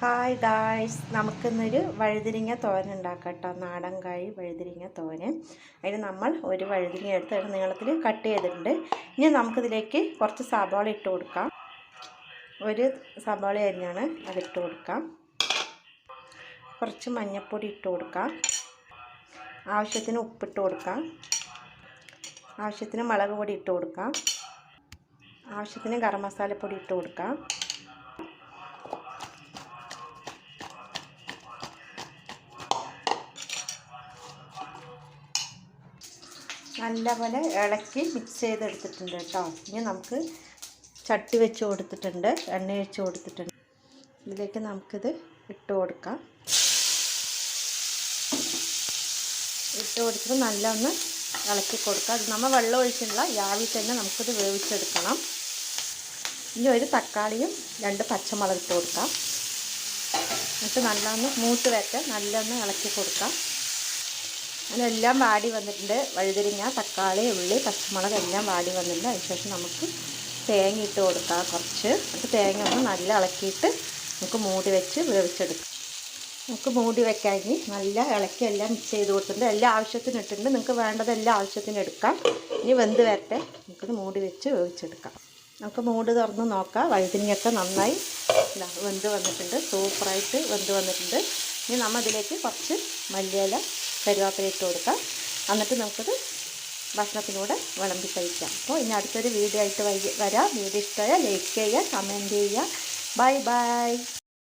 Hi guys, നമുക്കിന്നൊരു വഴുതിരിങ്ങ തോരൻ ഉണ്ടാക്കാം കേട്ടോ. നാടൻ കായ് വഴുതിരിങ്ങ തോരൻ. അതിന് നമ്മൾ ഒരു വഴുതിരിങ്ങ എടുത്ത് നീളത്തിൽ കട്ട് ചെയ്തിട്ടുണ്ട്. ഇനി നമുക്കിതിലേക്ക് കുറച്ച് സവാള ഇട്ട് കൊടുക്കാം. ഒരു സവാള അരിഞ്ഞാണ് അതിട്ട് കൊടുക്കാം. കുറച്ച് മഞ്ഞൾപ്പൊടി ഇട്ട് കൊടുക്കാം. ആവശ്യത്തിന് ഉപ്പിട്ട് കൊടുക്കാം. ആവശ്യത്തിന് മുളക് പൊടി ഇട്ട് കൊടുക്കാം. ആവശ്യത്തിന് ഗരം മസാലപ്പൊടി ഇട്ട് കൊടുക്കാം. നല്ലപോലെ ഇളക്കി മിക്സ് ചെയ്തെടുത്തിട്ടുണ്ട് കേട്ടോ. ഇനി നമുക്ക് ചട്ടി വെച്ച് കൊടുത്തിട്ടുണ്ട്, എണ്ണ ഒഴിച്ച് കൊടുത്തിട്ടുണ്ട്. ഇതിലേക്ക് നമുക്കിത് ഇട്ട് കൊടുക്കാം. ഇട്ട് കൊടുത്തിട്ട് നല്ല ഒന്ന് ഇളക്കി കൊടുക്കാം. അത് നമ്മൾ വെള്ളം ഒഴിച്ചിട്ടുള്ള യാവിൽ തന്നെ നമുക്കിത് വേവിച്ചെടുക്കണം. ഇനി ഒരു തക്കാളിയും 2 പച്ചമുളക് ഇട്ട് കൊടുക്കാം. എന്നിട്ട് നല്ലൊന്ന് മൂത്ത് വരട്ടെ, നല്ലൊന്ന് ഇളക്കി കൊടുക്കാം. അതിനെല്ലാം വാടി വന്നിട്ടുണ്ട്. വഴുതിരിങ്ങ, തക്കാളി, ഉള്ളി, പച്ചമുളക് എല്ലാം വാടി വന്നിട്ടുണ്ട്. അതിനുശേഷം നമുക്ക് തേങ്ങ ഇട്ട് കൊടുക്കാം കുറച്ച്. എന്നിട്ട് തേങ്ങ ഒന്ന് നല്ല ഇളക്കിയിട്ട് നമുക്ക് മൂടി വെച്ച് വേവിച്ചെടുക്കാം. നമുക്ക് മൂടി വെക്കാമെങ്കിൽ നല്ല ഇളക്കി എല്ലാം മിക്സ് ചെയ്ത് കൊടുത്തിട്ടുണ്ട്. എല്ലാ ആവശ്യത്തിനും ഇട്ടിട്ടുണ്ട്. നിങ്ങൾക്ക് വേണ്ടതെല്ലാം ആവശ്യത്തിന് എടുക്കാം. ഇനി വെന്ത് വരട്ടെ, നമുക്കിത് മൂടി വെച്ച് വേവിച്ചെടുക്കാം. നമുക്ക് മൂടി തുറന്ന് നോക്കാം. വഴുതിരിങ്ങയൊക്കെ നന്നായി വെന്ത് വന്നിട്ടുണ്ട്, സൂപ്പറായിട്ട് വെന്ത് വന്നിട്ടുണ്ട്. ഇനി നമ്മൾ ഇതിലേക്ക് കുറച്ച് മല്ലിയില, കരുവേപ്പില ഇട്ട് കൊടുക്കാം. എന്നിട്ട് നമുക്കത് ഭക്ഷണത്തിലൂടെ വിളമ്പി കഴിക്കാം. അപ്പോൾ ഇനി അടുത്തൊരു വീഡിയോ ആയിട്ട് വരാം. വീഡിയോ ഇഷ്ടമായാൽ ലൈക്ക് ചെയ്യുക, കമൻറ്റ് ചെയ്യുക. Bye bye.